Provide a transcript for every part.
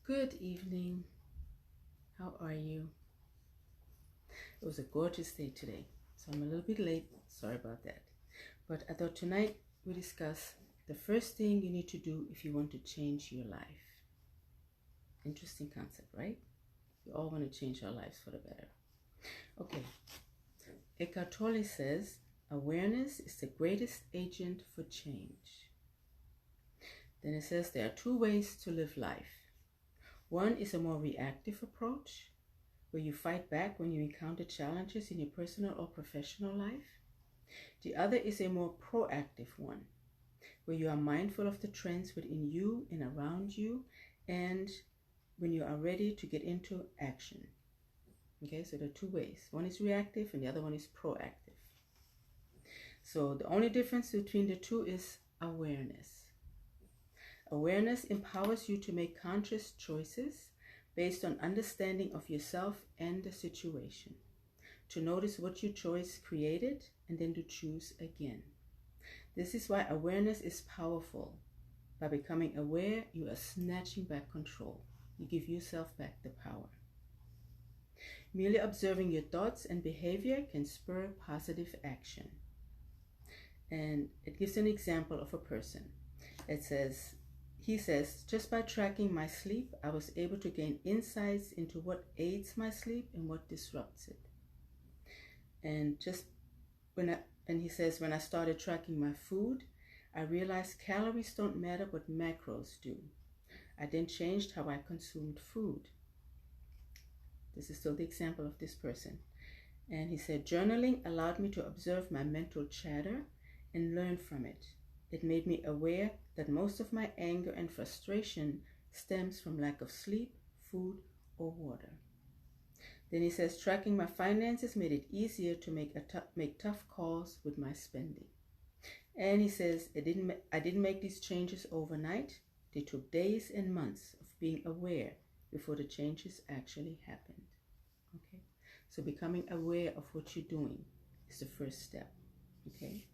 Good evening. How are you? It was a gorgeous day today, so I'm a little bit late. Sorry about that. But I thought tonight we discuss the first thing you need to do if you want to change your life. Interesting concept, right? We all want to change our lives for the better. Okay. Eckhart Tolle says, awareness is the greatest agent for change. Then it says there are two ways to live life. One is a more reactive approach, where you fight back when you encounter challenges in your personal or professional life. The other is a more proactive one, where you are mindful of the trends within you and around you, and when you are ready to get into action. Okay, so there are two ways. One is reactive and the other one is proactive. So the only difference between the two is awareness. Awareness empowers you to make conscious choices based on understanding of yourself and the situation, to notice what your choice created and then to choose again. This is why awareness is powerful. By becoming aware, you are snatching back control. You give yourself back the power. Merely observing your thoughts and behavior can spur positive action. And it gives an example of a person. He says, just by tracking my sleep, I was able to gain insights into what aids my sleep and what disrupts it. And he says, when I started tracking my food, I realized calories don't matter, but macros do. I then changed how I consumed food. This is still the example of this person. And he said, journaling allowed me to observe my mental chatter and learn from it. It made me aware that most of my anger and frustration stems from lack of sleep, food, or water. Then he says, tracking my finances made it easier to make tough calls with my spending. And he says, I didn't make these changes overnight. They took days and months of being aware before the changes actually happened. Okay, so becoming aware of what you're doing is the first step. Okay.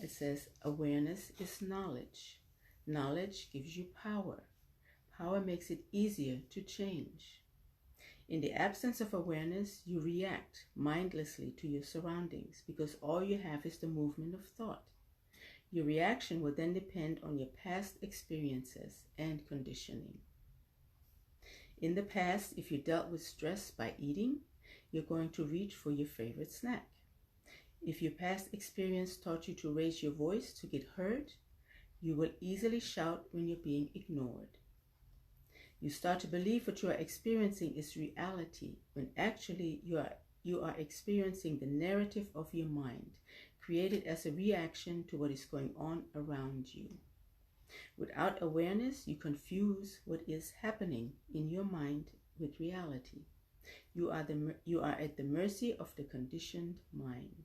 It says awareness is knowledge. Knowledge gives you power. Power makes it easier to change. In the absence of awareness, you react mindlessly to your surroundings because all you have is the movement of thought. Your reaction will then depend on your past experiences and conditioning. In the past, if you dealt with stress by eating, you're going to reach for your favorite snack. If your past experience taught you to raise your voice to get heard, you will easily shout when you're being ignored. You start to believe what you are experiencing is reality, when actually you are experiencing the narrative of your mind, created as a reaction to what is going on around you. Without awareness, you confuse what is happening in your mind with reality. You are at the mercy of the conditioned mind.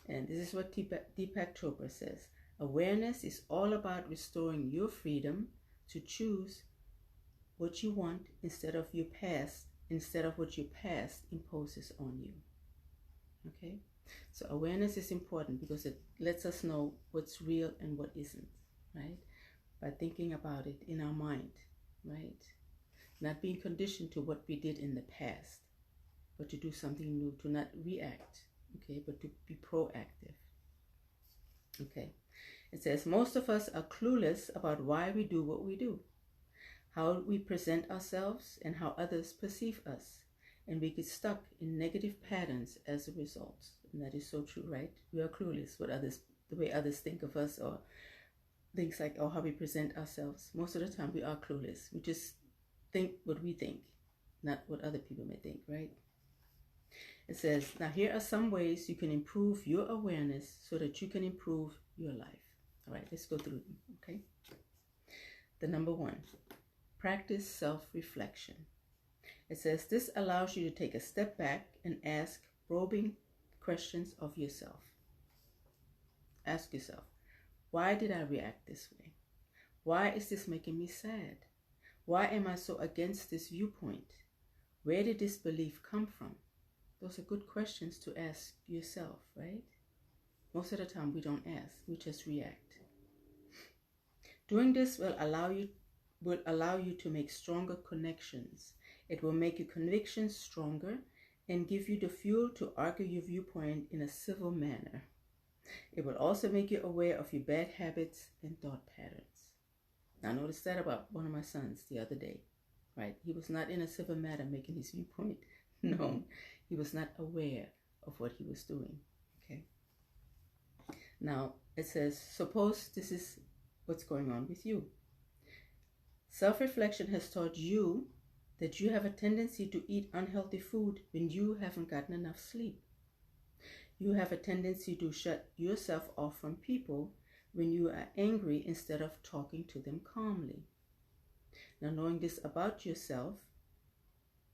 And this is what Deepak Chopra says. Awareness is all about restoring your freedom to choose what you want instead of what your past imposes on you. Okay? So awareness is important because it lets us know what's real and what isn't, right? By thinking about it in our mind, right? Not being conditioned to what we did in the past, but to do something new, to not react. Okay, but to be proactive. Okay, it says most of us are clueless about why we do what we do, how we present ourselves, and how others perceive us, and we get stuck in negative patterns as a result. And that is so true, right? We are clueless the way others think of us, or things like how we present ourselves. Most of the time, we are clueless. We just think what we think, not what other people may think, right? It says, now here are some ways you can improve your awareness so that you can improve your life. All right, let's go through them, okay? The number one, practice self-reflection. It says, this allows you to take a step back and ask probing questions of yourself. Ask yourself, why did I react this way? Why is this making me sad? Why am I so against this viewpoint? Where did this belief come from? Those are good questions to ask yourself, right? Most of the time we don't ask, we just react. Doing this will allow you will allow you to make stronger connections. It will make your convictions stronger and give you the fuel to argue your viewpoint in a civil manner. It will also make you aware of your bad habits and thought patterns. Now, I noticed that about one of my sons the other day, right? He was not in a civil manner making his viewpoint known. He was not aware of what he was doing, okay? Now, it says, suppose this is what's going on with you. Self-reflection has taught you that you have a tendency to eat unhealthy food when you haven't gotten enough sleep. You have a tendency to shut yourself off from people when you are angry instead of talking to them calmly. Now, knowing this about yourself,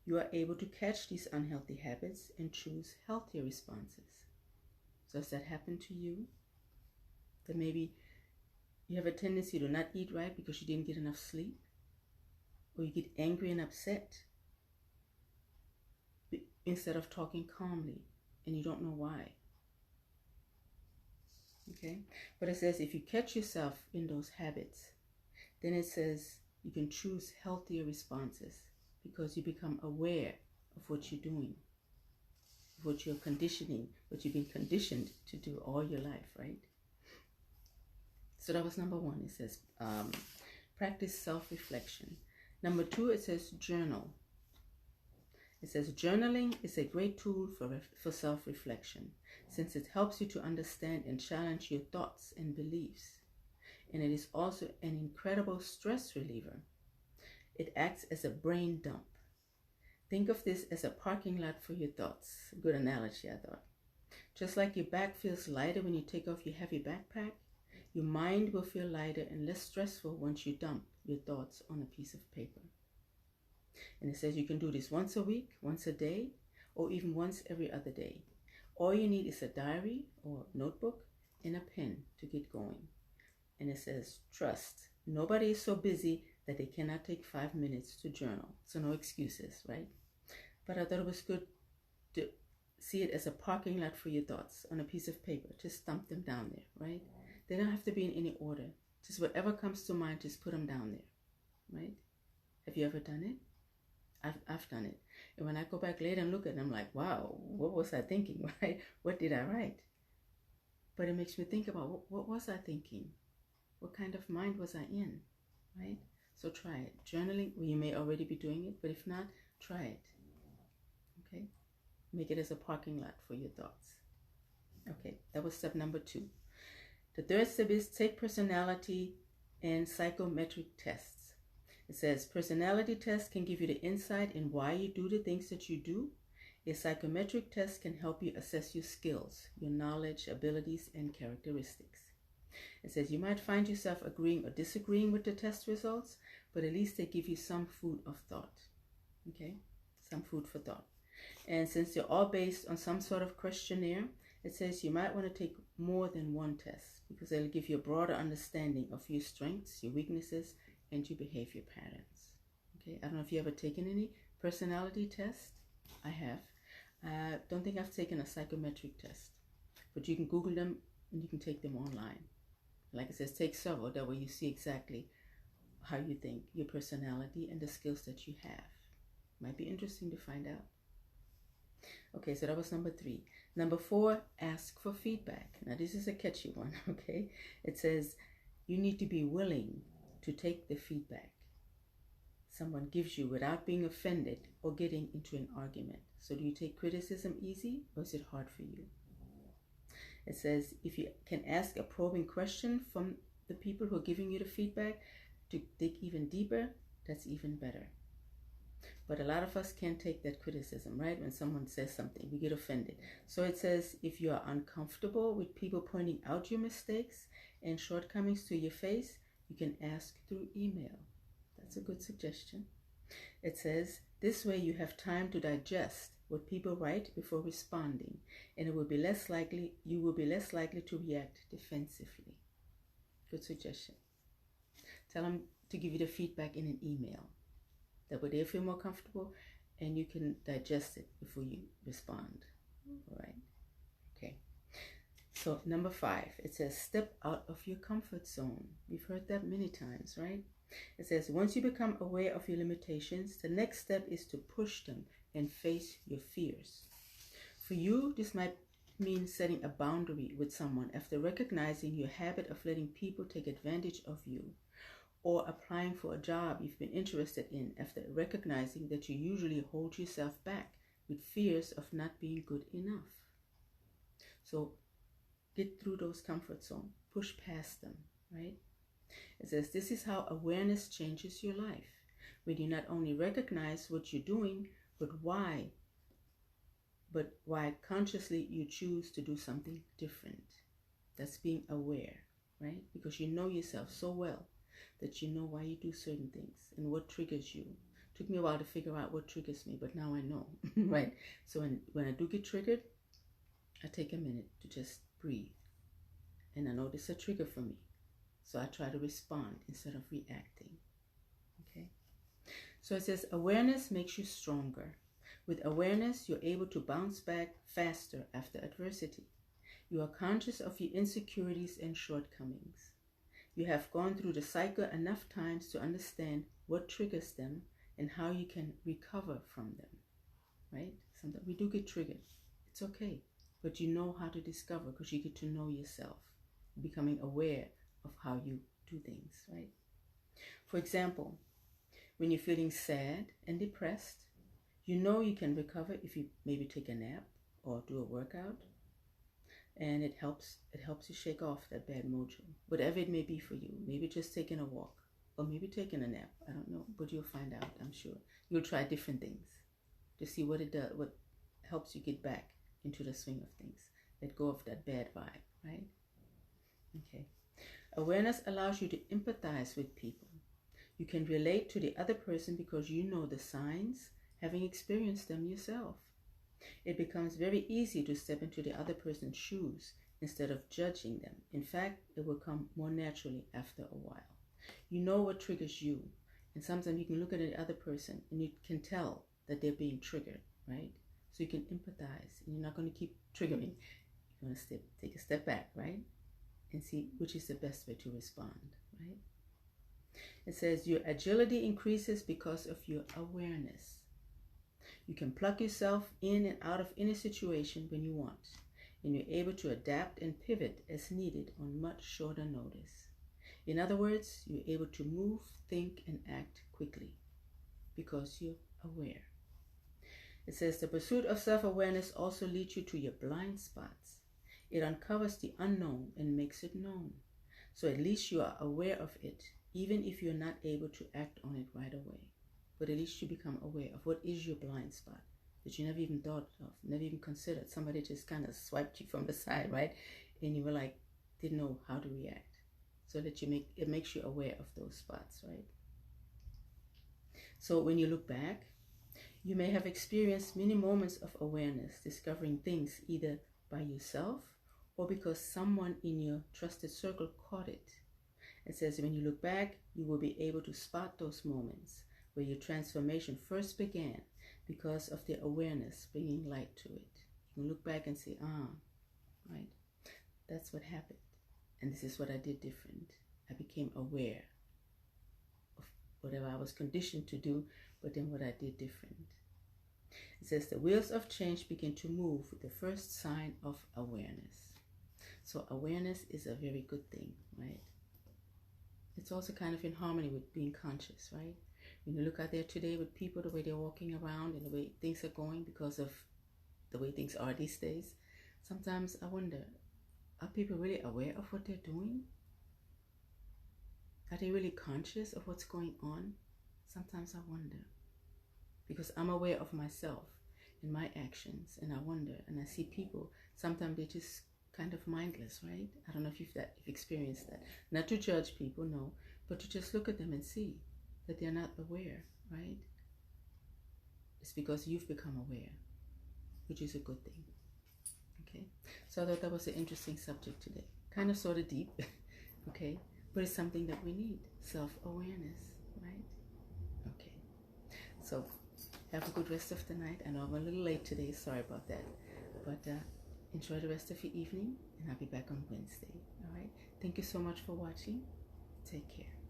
you are able to catch these unhealthy habits and choose healthier responses. So has that happened to you? That maybe you have a tendency to not eat right because you didn't get enough sleep? Or you get angry and upset instead of talking calmly, and you don't know why. Okay? But it says if you catch yourself in those habits, then it says you can choose healthier responses because you become aware of what you're doing, what you're conditioning, what you've been conditioned to do all your life, right? So that was number one. It says practice self-reflection. Number two, it says journal. It says journaling is a great tool for self-reflection since it helps you to understand and challenge your thoughts and beliefs. And it is also an incredible stress reliever. It acts as a brain dump. Think of this as a parking lot for your thoughts. Good analogy, I thought. Just like your back feels lighter when you take off your heavy backpack, your mind will feel lighter and less stressful once you dump your thoughts on a piece of paper. And it says you can do this once a week, once a day, or even once every other day. All you need is a diary or notebook and a pen to get going. And it says, trust. Nobody is so busy that they cannot take 5 minutes to journal. So no excuses, right? But I thought it was good to see it as a parking lot for your thoughts on a piece of paper. Just dump them down there, right? They don't have to be in any order. Just whatever comes to mind, just put them down there, right? Have you ever done it? I've done it. And when I go back later and look at it, I'm like, wow, what was I thinking, right? What did I write? But it makes me think about what was I thinking? What kind of mind was I in, right? So try it. Journaling, well, you may already be doing it, but if not, try it, okay? Make it as a parking lot for your thoughts. Okay, that was step number 2. The third step is take personality and psychometric tests. It says personality tests can give you the insight in why you do the things that you do. A psychometric test can help you assess your skills, your knowledge, abilities, and characteristics. It says you might find yourself agreeing or disagreeing with the test results, but at least they give you some food of thought. Okay? Some food for thought. And since they're all based on some sort of questionnaire, it says you might want to take more than one test because they'll give you a broader understanding of your strengths, your weaknesses, and your behavior patterns. Okay? I don't know if you ever taken any personality tests. I have. I don't think I've taken a psychometric test, but you can Google them and you can take them online. Like it says, take several. That way you see exactly how you think, your personality, and the skills that you have. Might be interesting to find out. Okay, so that was number 3. Number 4, ask for feedback. Now this is a catchy one, okay? It says you need to be willing to take the feedback someone gives you without being offended or getting into an argument. So do you take criticism easy or is it hard for you? It says if you can ask a probing question from the people who are giving you the feedback to dig even deeper, that's even better. But a lot of us can't take that criticism, right? When someone says something, we get offended. So it says if you are uncomfortable with people pointing out your mistakes and shortcomings to your face, you can ask through email. That's a good suggestion. It says this way you have time to digest what people write before responding, and you will be less likely to react defensively. Good suggestion. Tell them to give you the feedback in an email. That way they feel more comfortable and you can digest it before you respond. All right. Okay. So number 5, it says step out of your comfort zone. We've heard that many times, right? It says, once you become aware of your limitations, the next step is to push them and face your fears. For you, this might mean setting a boundary with someone after recognizing your habit of letting people take advantage of you, or applying for a job you've been interested in after recognizing that you usually hold yourself back with fears of not being good enough. So get through those comfort zones, push past them, right? It says, this is how awareness changes your life, when you not only recognize what you're doing, but why consciously you choose to do something different. That's being aware, right? Because you know yourself so well that you know why you do certain things and what triggers you. It took me a while to figure out what triggers me, but now I know, right? So when I do get triggered, I take a minute to just breathe. And I know this is a trigger for me. So I try to respond instead of reacting. Okay? So it says, awareness makes you stronger. With awareness, you're able to bounce back faster after adversity. You are conscious of your insecurities and shortcomings. You have gone through the cycle enough times to understand what triggers them and how you can recover from them. Right? Sometimes we do get triggered. It's okay. But you know how to discover because you get to know yourself, becoming aware of how you do things, right? For example, when you're feeling sad and depressed, you know you can recover if you maybe take a nap or do a workout, and it helps you shake off that bad mojo, whatever it may be for you. Maybe just taking a walk, or maybe taking a nap. I don't know, but you'll find out. I'm sure you'll try different things to see what it does, what helps you get back into the swing of things. Let go of that bad vibe, right? Okay. Awareness allows you to empathize with people. You can relate to the other person because you know the signs, having experienced them yourself. It becomes very easy to step into the other person's shoes instead of judging them. In fact, it will come more naturally after a while. You know what triggers you, and sometimes you can look at the other person and you can tell that they're being triggered, right? So you can empathize, and you're not going to keep triggering. You're going to take a step back, right? And see which is the best way to respond, right? It says your agility increases because of your awareness. You can pluck yourself in and out of any situation when you want, and you're able to adapt and pivot as needed on much shorter notice. In other words, you're able to move, think, and act quickly because you're aware. It says the pursuit of self-awareness also leads you to your blind spots. It uncovers the unknown and makes it known. So at least you are aware of it, even if you're not able to act on it right away. But at least you become aware of what is your blind spot that you never even thought of, never even considered. Somebody just kind of swiped you from the side, right? And you were like, didn't know how to react. So that it makes you aware of those spots, right? So when you look back, you may have experienced many moments of awareness, discovering things either by yourself or because someone in your trusted circle caught it. It says when you look back, you will be able to spot those moments where your transformation first began because of the awareness bringing light to it. You can look back and say, right, that's what happened. And this is what I did different. I became aware of whatever I was conditioned to do, but then what I did different. It says the wheels of change begin to move with the first sign of awareness. So awareness is a very good thing, right? It's also kind of in harmony with being conscious, right? When you look out there today with people, the way they're walking around and the way things are going because of the way things are these days, sometimes I wonder, are people really aware of what they're doing? Are they really conscious of what's going on? Sometimes I wonder. Because I'm aware of myself and my actions, and I wonder, and I see people, sometimes they're just kind of mindless, right? I don't know if you've experienced that. Not to judge people, no, but to just look at them and see that they're not aware, right? It's because you've become aware, which is a good thing. Okay, so I thought that was an interesting subject today. Kind of sort of deep, okay, but it's something that we need, self-awareness, right? Okay, so have a good rest of the night. I know I'm a little late today, sorry about that, but enjoy the rest of your evening, and I'll be back on Wednesday, all right? Thank you so much for watching. Take care.